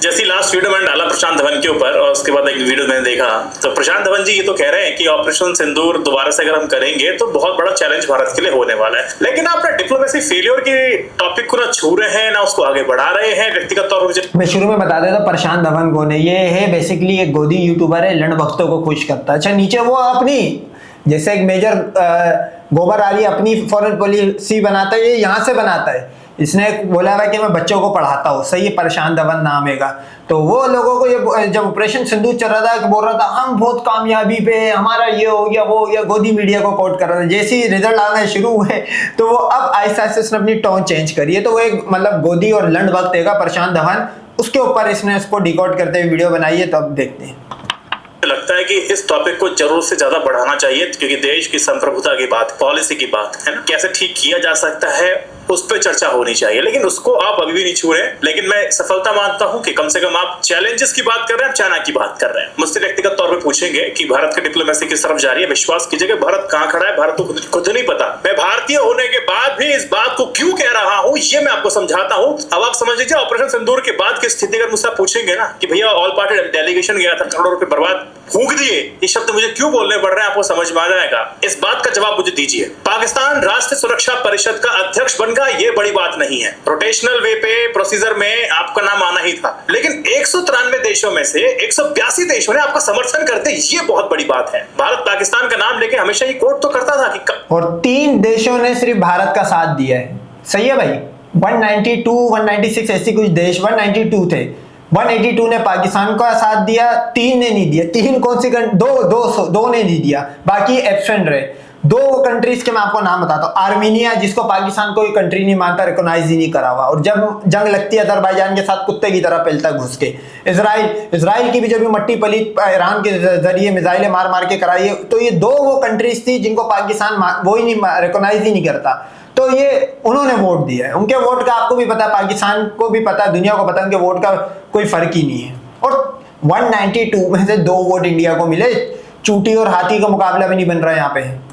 जैसी last video मैंने डाला प्रशांत धवन के ऊपर और उसके बाद एक वीडियो मैंने देखा तो प्रशांत धवन जी ये तो कह रहे हैं कि ऑपरेशन सिंदूर दोबारा से अगर हम करेंगे तो बहुत बड़ा चैलेंज भारत के लिए होने वाला है, लेकिन आप ना डिप्लोमेसी फेलियर की टॉपिक को ना छू रहे हैं ना उसको आगे बढ़ा रहे हैं व्यक्तिगत तौर पर। मैं शुरू में बता देता प्रशांत धवन कौन है। ये है बेसिकली एक गोदी यूट्यूबर है, लंड भक्तों को खुश करता है। अच्छा नीचे वो अपनी जैसे एक मेजर गोबर आली अपनी फॉरेन पॉलिसी बनाता है, ये यहाँ से बनाता है। इसने बोला है कि मैं बच्चों को पढ़ाता हूँ, सही है, प्रशांत धवन नाम है का। तो वो लोगों को ये जब ऑपरेशन सिंदूर चल रहा था बोल रहा था हम बहुत कामयाबी पे, हमारा ये हो गया वो हो गया, गोदी मीडिया को कोट कर रहा था। जैसे ही रिजल्ट आना शुरू हुए तो वो अब आहिस्ता आहिस्ता उसने अपनी टोन चेंज करी है। तो वो एक मतलब गोदी और लंड वक्त देगा प्रशांत धवन, उसके ऊपर इसने उसको डिकोड करते हुए वीडियो बनाई है। तो अब देखते हैं। लगता है कि इस टॉपिक को जरूर से ज्यादा बढ़ाना चाहिए क्योंकि देश की संप्रभुता की बात, पॉलिसी की बात है ना, कैसे ठीक किया जा सकता है उस पर चर्चा होनी चाहिए, लेकिन उसको आप अभी भी नहीं छू रहे। लेकिन मैं सफलता मानता हूं कि कम से कम आप चैलेंजेस की बात कर रहे हैं, चाइना की बात कर रहे हैं। मुझसे व्यक्तिगत तौर पर पूछेंगे कि भारत की डिप्लोमेसी किस तरफ जा रही है, विश्वास कीजिए भारत कहां खड़ा है, भारत को खुद नहीं पता। मैं भारतीय होने के बाद भी इस बात को क्यों कह रहा हूं ये मैं आपको समझाता हूं। अब आप समझ लीजिए ऑपरेशन सिंदूर के बाद की स्थिति अगर मुझसे पूछेंगे ना कि भैया ऑल पार्टी डेलीगेशन गया था, करोड़ों रुपए बर्बाद फूंक दिए, ये शब्द मुझे क्यों बोलने पड़ रहे हैं आपको समझ में आ जाएगा। इस बात का जवाब मुझे दीजिए। पाकिस्तान राष्ट्रीय सुरक्षा परिषद का अध्यक्ष बन गया, ये बड़ी बात नहीं है। रोटेशनल वे पे प्रोसीजर में आपका नाम आना ही था, लेकिन 193 देशों में से 182 देशों ने आपका समर्थन करते, ये बहुत बड़ी बात है। भारत पाकिस्तान का नाम लेके हमेशा ये कोट तो करता था कि और 3 देशों ने सिर्फ भारत का साथ दिया है। सही है भाई, 192 196 ऐसी कुछ देश 192 थे, 182 ने पाकिस्तान का साथ दिया, 3 ने नहीं दिया। 3 कौन सी दो ने नहीं दिया, बाकी एब्सेंट रहे। 2 कंट्रीज के मैं आपको नाम बताता हूँ। आर्मीनिया, जिसको पाकिस्तान कोई कंट्री नहीं मानता, रिकॉग्नाइज ही नहीं करा हुआ, और जब जंग लगती है अजरबैजान के साथ कुत्ते की तरह पलता घुस के। इजराइल की भी जब मट्टी पलीत ईरान के जरिए मिसाइलें मार मार के कराई है, तो ये 2 वो कंट्रीज थी जिनको पाकिस्तान वो ही नहीं रिकॉग्नाइज ही नहीं करता। तो ये उन्होंने वोट दिया है, उनके वोट का आपको भी पता है, पाकिस्तान को भी पता है, दुनिया को पता है, उनके वोट का कोई फर्क ही नहीं है। और 192 में से 2 वोट इंडिया को मिले। चूटी और हाथी का मुकाबला भी नहीं बन रहा है यहाँ पे।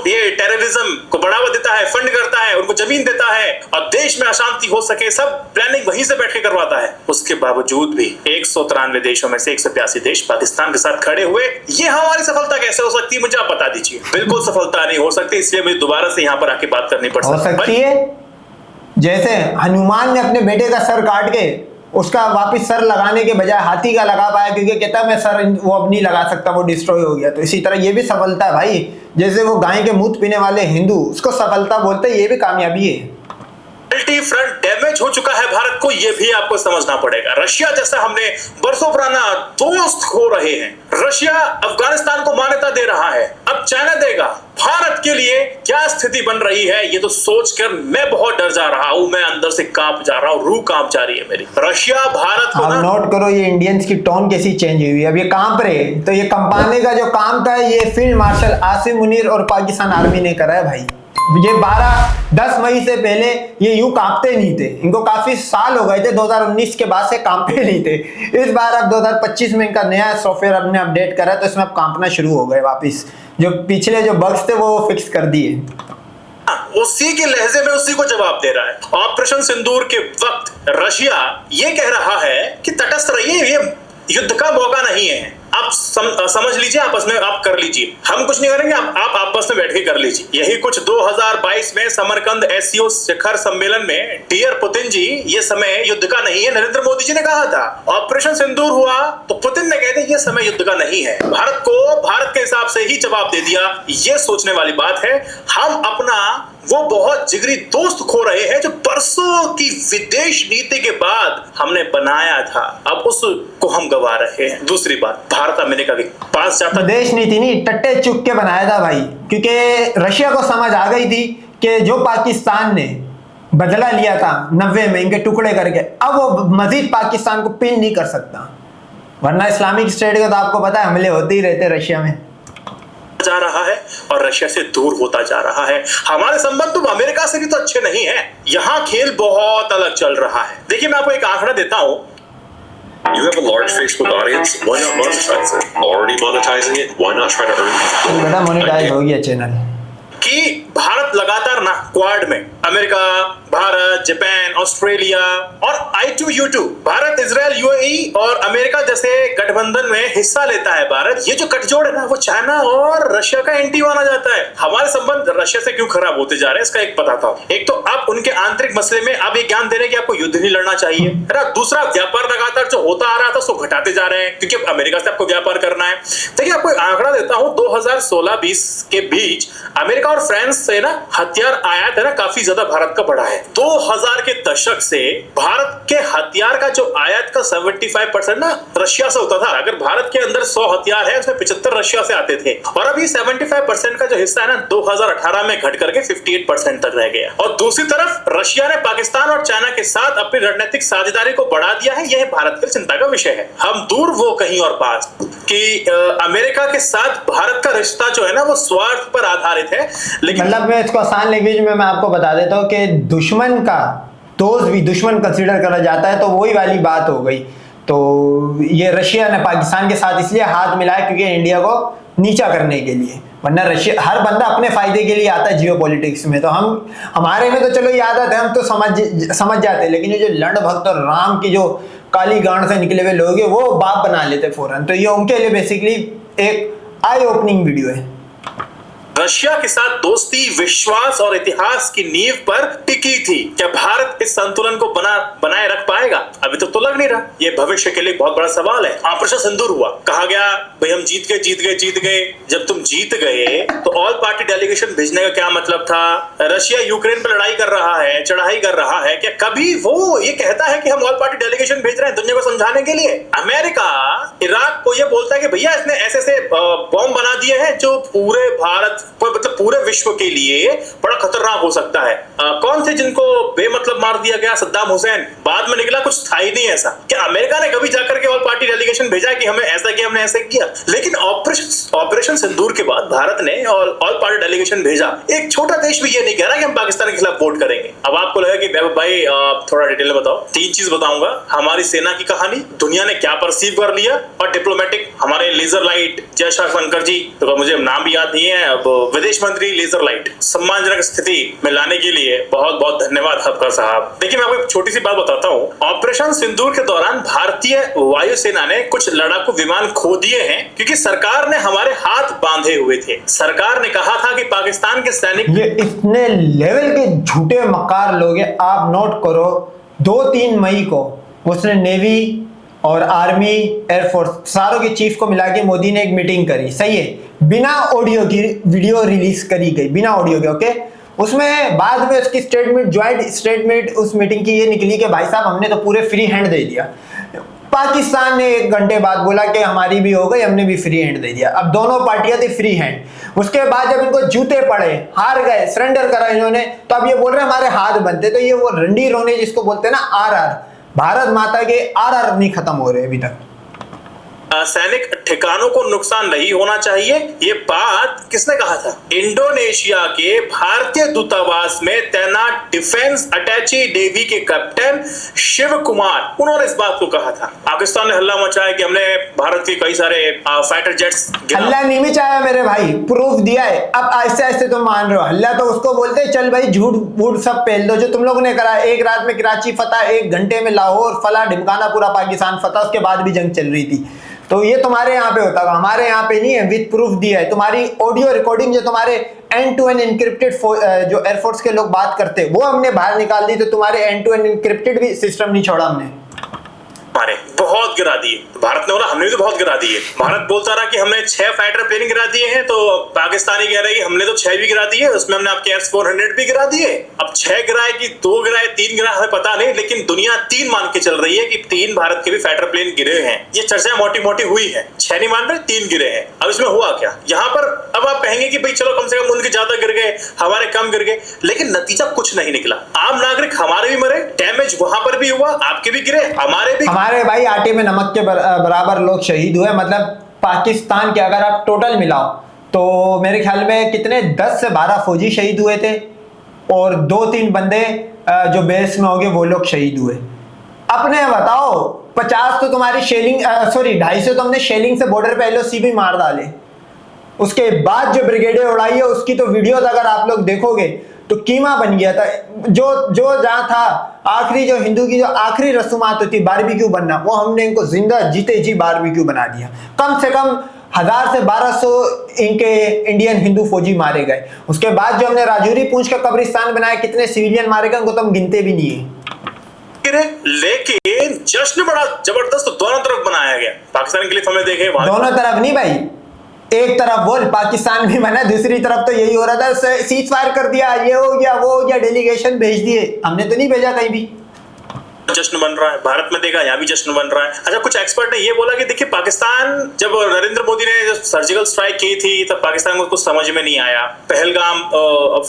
ये टेररिज्म को बढ़ावा देता है, फंड करता है, उनको जमीन देता है और देश में अशांति हो सके सब प्लानिंग वहीं से बैठ के करवाता है। उसके बावजूद भी 193 देशों में से 182 देश पाकिस्तान के साथ खड़े हुए। ये हमारी सफलता कैसे हो सकती है, मुझे आप बता दीजिए। बिल्कुल सफलता नहीं हो सकती, इसलिए मुझे दोबारा से यहाँ पर आके बात करनी पड़ सकती है। जैसे हनुमान ने अपने बेटे का सर काट के उसका वापस सर लगाने के बजाय हाथी का लगा पाया, क्योंकि कहता मैं सर वो अब नहीं लगा सकता, वो डिस्ट्रॉय हो गया। तो इसी तरह ये भी सफलता है भाई। जैसे वो गाय के मूत्र पीने वाले हिंदू उसको सफलता बोलते हैं, ये भी कामयाबी है। मल्टी फ्रंट डैमेज हो चुका है भारत को, यह भी आपको समझना पड़ेगा। रशिया जैसा हमने बरसों पुराना दोस्त खो रहे हैं। रशिया अफगानिस्तान को मान्यता दे रहा है, अब चाइना देगा। भारत के लिए क्या स्थिति बन रही है ये तो सोचकर मैं बहुत डर जा रहा हूं, मैं अंदर से कांप जा रहा हूं, रूह कांप जा रही है मेरी। रशिया भारत को आप नोट करो ये इंडियंस की टोन कैसी चेंज हुई है। अब ये कांप रहे, तो ये कंपाने का जो काम था ये फील्ड मार्शल आसिम मुनीर और पाकिस्तान आर्मी ने करा है भाई। ये 10 मई से पहले ये यूं कांपते नहीं थे, इनको काफी साल हो गए थे, 2019 के बाद से कांपते नहीं थे। इस बार अब 2025 में इनका नया सॉफ्टवेयर अपने अपडेट करा तो इसमें अब कांपना शुरू हो गए वापिस। जो पिछले जो बग्स थे वो फिक्स कर दिए। उसी के लहजे में उसी को जवाब दे रहा है। ऑपरेशन सिंदूर के वक्त रशिया ये कह रहा है कि तटस्थ रहिए, ये युद्ध का मौका नहीं है, आप समझ लीजिए, आपस में आप कर लीजिए, हम कुछ नहीं करेंगे, आप आपस में बैठ के कर लीजिए। यही कुछ 2022 में समरकंद एससीओ शिखर सम्मेलन में डियर पुतिन जी ये समय युद्ध का नहीं है नरेंद्र मोदी जी ने कहा था। ऑपरेशन सिंदूर हुआ तो पुतिन ने कहते ये समय युद्ध का नहीं है। भारत को भारत के हिसाब से ही जवाब दे दिया। ये सोचने वाली बात है। हम अपना वो बहुत जिगरी दोस्त खो रहे हैं जो बरसों की विदेश नीति के बाद हमने बनाया था, अब उसको हम गवा रहे हैं। दूसरी बात, भारत अमेरिका के पास जाता, विदेश नीति नहीं, टट्टे चुप के बनाया था भाई, क्योंकि रशिया को समझ आ गई थी कि जो पाकिस्तान ने बदला लिया था 90 में इनके टुकड़े करके, अब वो मजीद पाकिस्तान को पिन नहीं कर सकता, वरना इस्लामिक स्टेट का तो आपको पता है हमले होते ही रहते रशिया में जा रहा है और रशिया से दूर होता जा रहा है। हमारे संबंध तो अमेरिका से भी तो अच्छे नहीं है। यहाँ खेल बहुत अलग चल रहा है। देखिए मैं आपको एक आंकड़ा देता हूँ। You have a large Facebook audience. Why not monetize it? Already monetizing it. Why not try to earn? बेटा मोनेटाइज हो गया चैनल। कि भारत लगातार ना क्वाड में, अमेरिका, भारत, जापान, ऑस्ट्रेलिया और I2U2, भारत, इजराइल, यूएई और अमेरिका जैसे गठबंधन में हिस्सा लेता है भारत। ये जो गठजोड़ है ना, वो चाइना और रशिया का एंटी माना जाता है। हमारे संबंध रशिया से क्यों खराब होते जा रहे हैं, इसका एक बताता हूँ। एक तो आप उनके आंतरिक मसले में आप ये ज्ञान दे रहे हैं कि आपको युद्ध नहीं लड़ना चाहिए, है ना। दूसरा, व्यापार लगातार जो होता आ रहा था उसको घटाते जा रहे हैं क्योंकि अब अमेरिका से आपको व्यापार करना है। देखिए, आपको आंकड़ा देता हूं, 2016-20 के बीच अमेरिका और फ्रांस से ना हथियार आयात है ना काफी ज्यादा भारत का बढ़ा है। 2000 के दशक से भारत के हथियार का जो आयात का 75% ना रशिया से होता था। अगर भारत के अंदर 100 हथियार है, उसमें 75 रशिया से आते थे। और अभी 75% का जो हिस्सा है ना 2018 में घट करके 58% तक रह गया। और दूसरी तरफ रशिया ने पाकिस्तान और चाइना के साथ अपनी रणनीतिक साझेदारी को बढ़ा दिया है। यह भारत के चिंता का विषय है। हम दूर वो कहीं और पास कि अमेरिका के साथ भारत का रिश्ता जो है ना वो स्वार्थ पर आधारित है। लेकिन मतलब मैं इसको आसान लैंग्वेज में मैं आपको बता देता हूँ कि दुश्मन का दोस्त भी दुश्मन कंसीडर करा जाता है, तो वही वाली बात हो गई। तो ये रशिया ने पाकिस्तान के साथ इसलिए हाथ मिलाया क्योंकि इंडिया को नीचा करने के लिए, वरना रशिया हर बंदा अपने फायदे के लिए आता है जियोपॉलिटिक्स में। तो हमारे में तो चलो ये आदत है, हम तो समझ जाते हैं, लेकिन ये जो लड़ भक्त और राम की जो काली गांड से निकले हुए लोग हैं वो बाप बना लेते फौरन। तो ये उनके लिए बेसिकली एक आई ओपनिंग वीडियो है। रशिया के साथ दोस्ती विश्वास और इतिहास की नींव पर टिकी थी। क्या भारत इस संतुलन को बनाए रख पाएगा? अभी तक तो लग नहीं रहा। ये भविष्य के लिए बहुत बड़ा सवाल है। ऑपरेशन सिंदूर हुआ, कहा गया भाई हम जीत गए। जब तुम जीत गए तो ऑल पार्टी डेलीगेशन भेजने का क्या मतलब था? रशिया यूक्रेन पर लड़ाई कर रहा है, चढ़ाई कर रहा है, क्या कभी वो ये कहता है कि हम ऑल पार्टी डेलीगेशन भेज रहे हैं दुनिया को समझाने के लिए? अमेरिका इराक को ये बोलता है कि भैया इसने ऐसे बॉम्ब बना दिए हैं जो पूरे भारत मतलब पूरे विश्व के लिए बड़ा खतरनाक हो सकता है। कौन थे जिनको बेमतलब मार दिया गया? सद्दाम हुसैन। बाद में निकला कुछ था ही नहीं ऐसा। क्या अमेरिका ने कभी जाकर के ऑल पार्टी डेलीगेशन भेजा कि हमें ऐसा किया, हमने ऐसे किया? लेकिन ऑपरेशन सिंदूर के बाद भारत ने ऑल पार्टी डेलीगेशन भेजा। एक छोटा देश भी ये नहीं कह रहा कि हम पाकिस्तान के खिलाफ वोट करेंगे। अब आपको लगा कि भाई थोड़ा डिटेल में बताओ। 3 चीज बताऊंगा। हमारी सेना की कहानी, दुनिया ने क्या परसीव कर लिया, और डिप्लोमेटिक हमारे लेजर लाइट जयशंकर जी, तो मुझे नाम भी याद नहीं है, अब विदेश मंत्री लेजर लाइट सम्मानजनक स्थिति में लाने के लिए बहुत बहुत धन्यवाद आपका साहब। देखिए, मैं आपको एक छोटी सी बात बताता हूँ। ऑपरेशन सिंदूर के दौरान भारतीय वायुसेना ने कुछ लड़ाकू विमान खो दिए हैं क्योंकि सरकार ने हमारे हाथ बांधे हुए थे। सरकार ने कहा था कि पाकिस्तान के सैनिक, ये इतने लेवल के झूठे मक्कार लोग हैं। आप नोट करो, 2-3 मई को उसने नेवी और आर्मी एयरफोर्स सारों के चीफ को मिला के मोदी ने एक मीटिंग करी, सही है, बिना ऑडियो की वीडियो रिलीज करी गई, बिना ऑडियो के, ओके। उसमें बाद में उसकी स्टेटमेंट, ज्वाइंट स्टेटमेंट उस मीटिंग की ये निकली कि भाई साहब हमने तो पूरे फ्री हैंड दे दिया। पाकिस्तान ने 1 घंटे बाद बोला कि हमारी भी हो गई, हमने भी फ्री हैंड दे दिया। अब दोनों पार्टियां थी फ्री हैंड। उसके बाद जब इनको जूते पड़े, हार गए, सरेंडर करा इन्होंने, तो अब ये बोल रहे हैं हमारे हाथ बनते। तो ये वो रंडी रोने जिसको बोलते हैं ना, RR, भारत माता के RR नहीं खत्म हो रहे अभी तक। सैनिक ठिकानों को नुकसान नहीं होना चाहिए। ये बात किसने कहा था? इंडोनेशिया के भारतीय दूतावास में तैनात डिफेंस अटैची नेवी के कैप्टन शिव कुमार, उन्होंने इस बात को कहा था। पाकिस्तान ने हल्ला मचाया कि हमने भारत के कई सारे फाइटर जेट्स, हल्ला नहीं मचाया मेरे भाई, प्रूफ दिया है। अब ऐसे ऐसे तुम मान रहे हो, हल्ला तो उसको बोलते हैं चल भाई झूठ वूठ सब पहल दो जो तुम लोगों ने करा। 1 रात में कराची फतह, 1 घंटे में लाहौर फला ढिमकाना, पूरा पाकिस्तान फतह, उसके बाद भी जंग चल रही थी। तो ये तुम्हारे यहाँ पे होता है, हमारे यहाँ पे नहीं है। विद प्रूफ दिया है। तुम्हारी ऑडियो रिकॉर्डिंग जो तुम्हारे एंड टू एंड इनक्रिप्टेड जो एयरफोर्स के लोग बात करते हैं वो हमने बाहर निकाल दी। तो तुम्हारे एंड टू एंड इनक्रिप्टेड भी सिस्टम नहीं छोड़ा हमने, हमारे बहुत गिरा दिए। भारत ने बोला हमने भी तो बहुत गिरा दिए। भारत बोलता रहा कि हमने 6 फाइटर प्लेन गिरा दिए हैं, तो पाकिस्तानी कह रहे हैं कि हमने तो 6 भी गिरा दिए, उसमें हमने आपके S-400 भी गिरा दिए। अब 6 गिराए कि 2 गिराए, 3 गिराए, हमें पता नहीं, लेकिन दुनिया 3 मान के चल रही है कि 3 भारत के भी फाइटर प्लेन गिरे हैं। ये चर्चा मोटी मोटी हुई है, 6 नहीं मान रहे, 3 गिरे हैं। अब इसमें हुआ क्या? यहाँ पर अब आप कहेंगे कि भाई चलो कम से कम उनके ज्यादा गिर गए, हमारे कम गिर गए, लेकिन नतीजा कुछ नहीं निकला। आम नागरिक हमारे भी मरे, डैमेज वहां पर भी हुआ, आपके भी गिरे, हमारे भी। हमारे भाई आटे में नमक के बराबर लोग शहीद हुए। मतलब पाकिस्तान के अगर आप टोटल मिलाओ तो मेरे ख्याल में कितने 10 से 12 फौजी शहीद हुए थे और 2-3 बंदे जो बेस में हो गए वो लोग शहीद हुए। अपने बताओ 50 तो तुम्हारी शेलिंग 250 तो हमने शेलिंग से बॉर्डर पे LOC भी मार डाले। उसके बाद जो ब्रिगेडें उड़ाई है उसकी तो वीडियोस अगर आप लोग देखोगे तो कीमा बन गया था। जो जो जहाँ था आखिरी, जो हिंदू की जो आखिरी रस्मात होती बारबेक्यू बनना, वो हमने इनको जिंदा जीते जी बारबेक्यू बना दिया। कम से कम 1000 से 1200 इनके इंडियन हिंदू फौजी मारे गए। उसके बाद जो हमने राजौरी पूंछ का कब्रिस्तान बनाया, कितने सिविलियन मारे गए उनको तो हम गिनते भी नहीं है। लेकिन जश्न बड़ा जबरदस्त दोनों तरफ बनाया गया। पाकिस्तान के लिए हमने देखे दोनों तरफ नहीं भाई, एक तरफ बोल, पाकिस्तान भी बना, दूसरी तरफ तो यही हो रहा था, सीज फायर कर दिया, ये हो गया वो हो गया, डेलीगेशन भेज दिए, हमने तो नहीं भेजा कहीं भी। जश्न बन रहा है, भारत में देखा यहाँ भी जश्न बन रहा है। अच्छा, कुछ एक्सपर्ट ने ये बोला कि देखिए पाकिस्तान, जब नरेंद्र मोदी ने जो सर्जिकल स्ट्राइक की थी तब पाकिस्तान को कुछ समझ में नहीं आया। पहलगाम,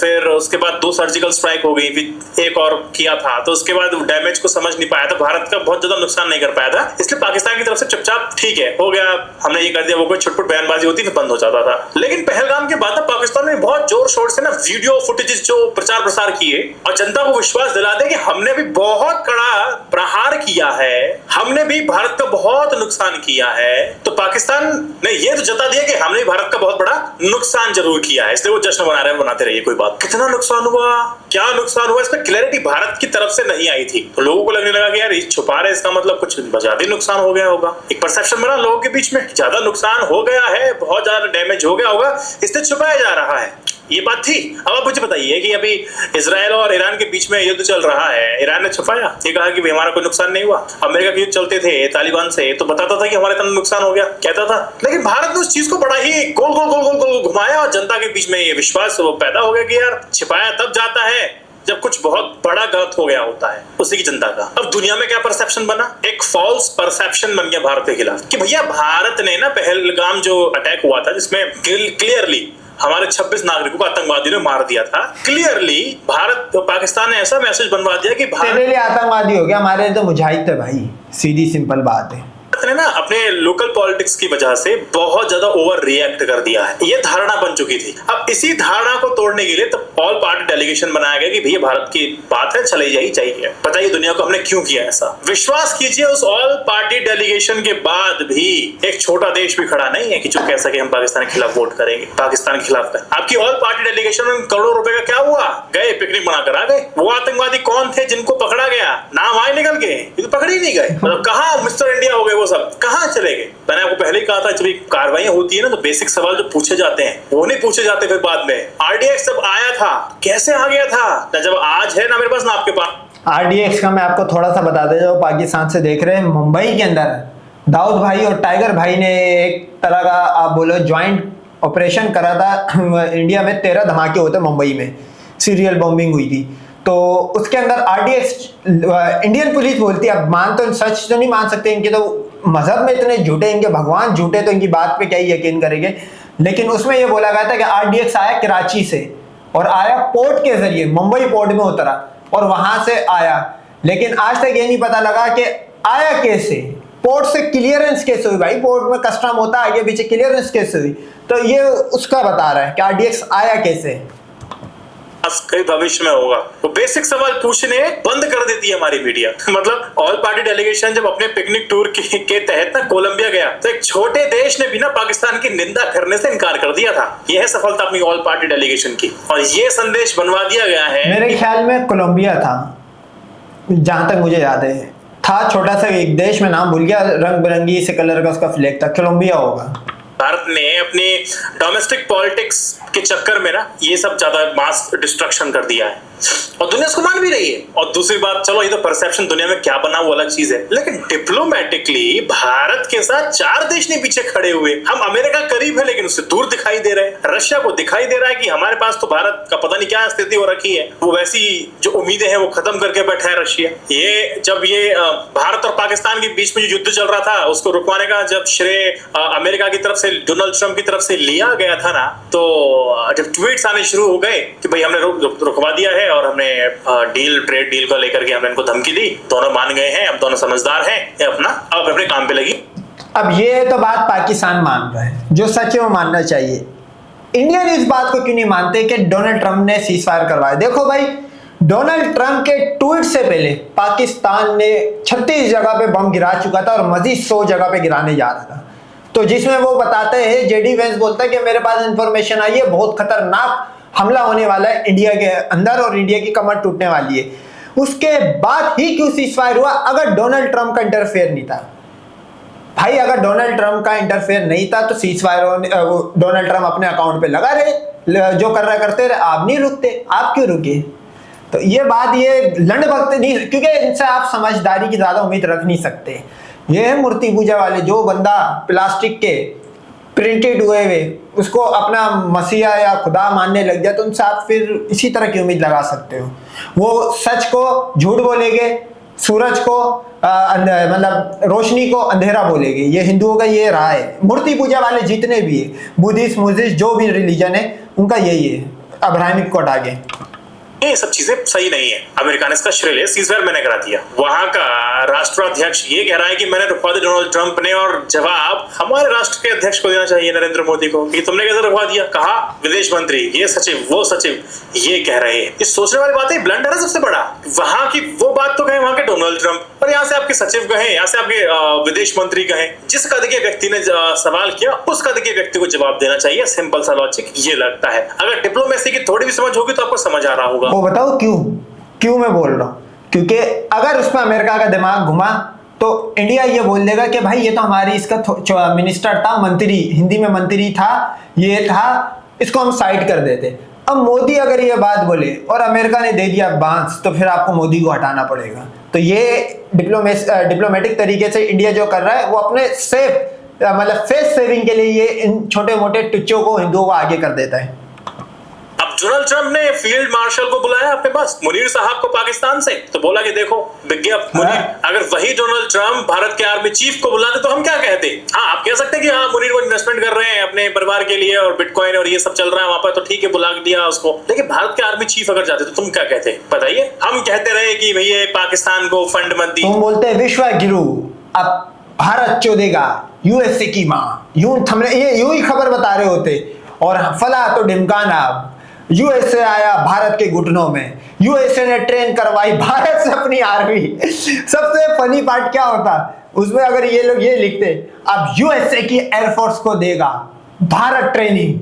फिर उसके बाद 2 सर्जिकल स्ट्राइक हो गई, फिर एक और किया था, तो उसके बाद डैमेज को समझ नहीं पाया था, भारत का बहुत ज्यादा नुकसान नहीं कर पाया था, इसलिए पाकिस्तान की तरफ से चुपचाप ठीक है हो गया, हमने ये कर दिया, वो कोई छुटपुट बयानबाजी होती तो बंद हो जाता था। लेकिन पहलगाम के बाद पाकिस्तान ने बहुत जोर शोर से ना वीडियो फुटेजेस जो प्रचार प्रसार किए और जनता को विश्वास दिला दे कि हमने भी बहुत कड़ा प्रहार किया है, हमने भी भारत का बहुत नुकसान किया है, तो पाकिस्तान ने ये तो जता दिया कि हमने भारत का बहुत बड़ा नुकसान जरूर किया है, इसलिए वो जश्न मना रहे हैं, बनाते रहिए, कोई बात। कितना नुकसान हुआ, क्या नुकसान हुआ, इस पर क्लैरिटी भारत की तरफ से नहीं आई थी, तो लोगों को लगने लगा कि यार ये छुपा रहे, इसका मतलब कुछ ज्यादा नुकसान हो गया होगा। एक परसेप्शन बना लोगों के बीच में, ज्यादा नुकसान हो गया है, बहुत ज्यादा डैमेज हो गया होगा, इसलिए छुपाया जा रहा है, ये बात थी। अब आप मुझे बताइए कि अभी इजराइल और ईरान के बीच में युद्ध चल रहा है, ईरान ने छुपाया, ये कहा कि हमारा कोई नुकसान नहीं हुआ। अमेरिका के युद्ध चलते थे तालिबान से, तो बताता था कि हमारा इतना नुकसान हो गया, कहता था। लेकिन भारत ने उस चीज को बड़ा ही गोल गोल गोल गोल गोल घुमाया और जनता के बीच में ये विश्वास पैदा हो गया कि यार छिपाया तब जाता है जब कुछ बहुत बड़ा गलत हो गया होता है उसी की जनता का। अब दुनिया में क्या परसेप्शन बना, एक फॉल्स परसेप्शन बन गया भारत के खिलाफ कि भैया भारत ने ना पहलगाम जो अटैक हुआ था जिसमें क्लियरली हमारे 26 नागरिकों को आतंकवादियों ने मार दिया था, क्लियरली भारत पाकिस्तान ने ऐसा मैसेज बनवा दिया कि भारत तेरे लिए आतंकवादी हो गया, हमारे लिए तो मुजाहिद थे भाई, सीधी सिंपल बात है। ने ना अपने लोकल पॉलिटिक्स की वजह से बहुत ज्यादा ओवर रिएक्ट कर दिया है, ये धारणा बन चुकी थी। अब इसी धारणा को तोड़ने के लिए तो ऑल पार्टी डेलीगेशन बनाया गया कि भैया भारत की बात है, चले जाइए चाहिए, बताइए दुनिया को हमने क्यों किया ऐसा। विश्वास कीजिए उस ऑल पार्टी डेलीगेशन के बाद भी एक छोटा देश भी खड़ा नहीं है कि जो कह सके हम पाकिस्तान के खिलाफ वोट करेंगे, पाकिस्तान के खिलाफ कर। आपकी ऑल पार्टी डेलीगेशन में करोड़ों रुपए का क्या हुआ, गए पिकनिक बनाकर आ गए। वो आतंकवादी कौन थे जिनको पकड़ा गया, नाम आए निकल गए, ये तो पकड़े ही नहीं गए, मतलब कहाँ मिस्टर इंडिया हो गए, वो सब कहाँ चले गए। मैंने आपको पहले ही कहा था, जब कार्रवाइयां होती है ना तो बेसिक सवाल जो पूछे जाते हैं वो नहीं पूछे जाते फिर बाद में। आरडीएक्स जब आया था कैसे आ गया था, ना जब आज है ना मेरे पास ना आपके पास। आरडीएक्स का मैं आपको थोड़ा सा बता दे, जो पाकिस्तान से देख रहे हैं, मुंबई के अंदर दाऊद भाई और टाइगर भाई ने एक तरह का आप बोलो ज्वाइंट ऑपरेशन करा था। इंडिया में 13 धमाके होते मुंबई में, सीरियल बॉम्बिंग हुई थी, तो उसके अंदर आरडीएक्स इंडियन पुलिस बोलती है, अब मान तो सच तो नहीं मान सकते, इनके तो मजहब में इतने झूठे, इनके भगवान झूठे, तो इनकी बात पे क्या ही यकीन करेंगे। लेकिन उसमें यह बोला गया था कि आरडीएक्स आया कराची से और आया पोर्ट के जरिए, मुंबई पोर्ट में उतरा और वहां से आया, लेकिन आज तक ये नहीं पता लगा कि आया कैसे, पोर्ट से क्लियरेंस कैसे हुई। भाई पोर्ट में कस्टम होता है, आगे पीछे क्लियरेंस कैसे हुई, तो ये उसका बता रहा है कि आरडीएक्स आया कैसे, कई भविष्य में होगा। वो बेसिक सवाल पूछने बंद कर देती है हमारी मीडिया। मतलब ऑल पार्टी डेलीगेशन जब अपने पिकनिक टूर के तहत ना कोलंबिया गया तो एक छोटे देश ने भी ना पाकिस्तान की निंदा करने से इनकार कर दिया था। यह है सफलता अपनी ऑल पार्टी डेलीगेशन की, और ये संदेश बनवा दिया गया है। मेरे ख्याल में कोलंबिया था, जहां तक मुझे याद है, था छोटा सा एक देश में, नाम भूल गया, रंग बिरंगी से कलर का उसका फ्लैग था, कोलंबिया होगा। भारत ने अपनी डोमेस्टिक पॉलिटिक्स के चक्कर में ना ये सब ज्यादा मास डिस्ट्रक्शन कर दिया है और दुनिया इसको मान भी रही है। और दूसरी बात, चलो ये तो परसेप्शन दुनिया में क्या बना वो अलग चीज है, लेकिन डिप्लोमेटिकली भारत के साथ 4 देश ने पीछे खड़े हुए। हम अमेरिका करीब है लेकिन उससे दूर दिखाई दे रहे हैं। रशिया को दिखाई दे रहा है कि हमारे पास तो भारत का पता नहीं क्या स्थिति हो रखी है, वो वैसी जो उम्मीदें हैं वो खत्म करके बैठा है रशिया। ये जब ये भारत और पाकिस्तान के बीच में जो युद्ध चल रहा था उसको रुकवाने का जब श्रेय अमेरिका की तरफ से, डोनाल्ड ट्रंप की तरफ से लिया गया था ना, तो जब ट्वीट्स आने शुरू हो गए कि भाई हमने रुकवा दिया है और हमने ट्रेड डील को लेकर के हमने इनको धमकी दी, दोनों मान गए हैं, अब दोनों समझदार हैं, अब अपने काम पे लगी। अब ये तो बात पाकिस्तान मान रहा है, जो सच है वो मानना चाहिए। इंडियन इस बात को क्यों नहीं मानते कि डोनाल्ड ट्रंप ने सीज फायर करवाया। देखो भाई, डोनाल्ड ट्रंप के ट्वीट से पहले पाकिस्तान ने 36 जगह पे बम गिरा चुका था और मजीद 100 जगह पे गिराने जा रहा था। तो जिसमें वो बताते हैं, जेडी वेंस बोलता है कि मेरे पास इंफॉर्मेशन आई है बहुत खतरनाक हमला होने वाला है इंडिया के अंदर और इंडिया की कमर टूटने वाली है। उसके बाद ही क्यों सीजफायर हुआ? अगर डोनाल्ड ट्रंप का इंटरफेयर नहीं था भाई, अगर डोनाल्ड ट्रंप का इंटरफेयर नहीं था तो सीजफायर डोनाल्ड ट्रंप अपने अकाउंट पे लगा रहे, जो कर रहा करते रहे, आप नहीं रुकते, आप क्यों रुके? तो ये बात, ये लंड भक्त नहीं, क्योंकि इनसे आप समझदारी की ज्यादा उम्मीद रख नहीं सकते। ये है मूर्ति पूजा वाले, जो बंदा प्लास्टिक के प्रिंटेड हुए उसको अपना मसीहा या खुदा मानने लग जाए, तो उनसे आप फिर इसी तरह की उम्मीद लगा सकते हो। वो सच को झूठ बोलेंगे, सूरज को मतलब रोशनी को अंधेरा बोलेंगे। ये हिंदुओं का ये रहा है। मूर्ति पूजा वाले जितने भी है, बुद्धिस्ट मुजिस्ट जो भी रिलीजन है, उनका यही है, अब्राहमिक को हटा के। ये सब चीजें सही नहीं है। अमेरिका ने इसका श्रेय सीजफायर मैंने करा दिया। वहां का राष्ट्राध्यक्ष ये कह रहा है कि मैंने रुकवा दिया डोनाल्ड ट्रंप ने, और जवाब हमारे राष्ट्र के अध्यक्ष को देना चाहिए, नरेंद्र मोदी को, कि तुमने कैसे रुकवा दिया। कहा विदेश मंत्री, ये सचिव, वो सचिव ये कह रहे हैं। ये सोचने वाली बात है, ब्लंडर है सबसे बड़ा। वहां की वो बात तो कहे वहां के डोनाल्ड ट्रंप, और यहाँ से आपके सचिव कहे, यहाँ से आपके विदेश मंत्री कहे। जिस कद के व्यक्ति ने सवाल किया उस कद के व्यक्ति को जवाब देना चाहिए। सिंपल सा लॉजिक ये लगता है। अगर डिप्लोमेसी की थोड़ी भी समझ होगी तो आपको समझ आ रहा होगा। वो बताओ क्यों मैं बोल रहा हूँ? क्योंकि अगर उसमें अमेरिका का दिमाग घुमा तो इंडिया ये बोल देगा कि भाई ये तो हमारी इसका मिनिस्टर था, मंत्री, हिंदी में मंत्री था, ये था, इसको हम साइड कर देते। अब मोदी अगर ये बात बोले और अमेरिका ने दे दिया बांस, तो फिर आपको मोदी को हटाना पड़ेगा। तो ये डिप्लोमेटिक तरीके से इंडिया जो कर रहा है, वो अपने मतलब फेस सेविंग के लिए ये इन छोटे मोटे टुच्चों को, हिंदुओं को आगे कर देता है। डोनाल्ड ट्रंप ने फील्ड मार्शल को बुलाया अपने पास, मुनीर साहब को, पाकिस्तान से, तो बोला कि देखो विज्ञप्ति मुनीर, अगर वही डोनाल्ड ट्रंप भारत के आर्मी चीफ को बुलाते तो हम क्या कहते? हाँ, आप कह सकते हैं कि हाँ मुनीर वो इन्वेस्टमेंट कर रहे हैं अपने परिवार के लिए और बिटकॉइन और ये सब चल रहा है वहां पर, तो ठीक है बुला दिया उसको। लेकिन भारत के आर्मी चीफ अगर जाते तो तुम क्या कहते? बताइए। हम कहते रहे कि भैया पाकिस्तान को फंड मत दी। तुम बोलते विश्व गुरु, अब भारत चोदेगा यूएसए की माँ, यूं ही खबर बता रहे होते, और फला तो ढिमकाना, यूएसए आया भारत के घुटनों में, यूएसए ने ट्रेन करवाई भारत से अपनी आर्मी। सबसे फनी पार्ट क्या होता उसमें, अगर ये लोग ये लिखते अब यूएसए की एयरफोर्स को देगा भारत ट्रेनिंग।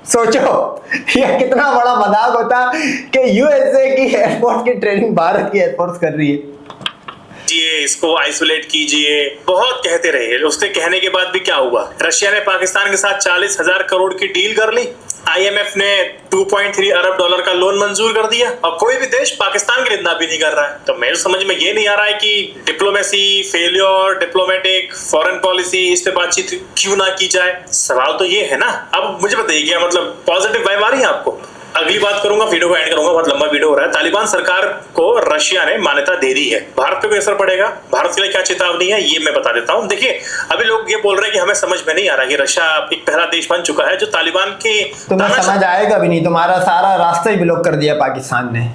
सोचो ये कितना बड़ा मजाक होता कि यूएसए की एयरफोर्स की ट्रेनिंग भारत की एयरफोर्स कर रही है। इसको आइसोलेट कीजिए, बहुत कहते रहे। उसके कहने के बाद भी क्या हुआ? रशिया ने पाकिस्तान के साथ 40,000 करोड़ की डील कर ली, IMF ने 2.3 अरब डॉलर का लोन मंजूर कर दिया, और कोई भी देश पाकिस्तान के लिए इतना भी नहीं कर रहा है। तो मेरे समझ में ये नहीं आ रहा है कि diplomacy failure, diplomatic foreign policy, इस पे बातचीत क्यों ना की जाए। सवाल तो ये है ना। अब मुझे बताइए क्या मतलब पॉजिटिव वाइब आ रही है आपको? अगली बात करूंगा, वीडियो को एंड करूंगा, बहुत लंबा वीडियो हो रहा है। तालिबान सरकार को रशिया ने मान्यता दे दी है, भारत पे भी असर पड़ेगा? भारत के लिए क्या चेतावनी है ये मैं बता देता हूं। देखिए, अभी लोग ये बोल रहे हैं कि हमें समझ में नहीं आ रहा कि रशिया एक पहला देश बन चुका है जो तालिबान के, तुम्हें समझ आएगा भी नहीं, तुम्हारा सारा रास्ता ही ब्लॉक कर दिया पाकिस्तान ने।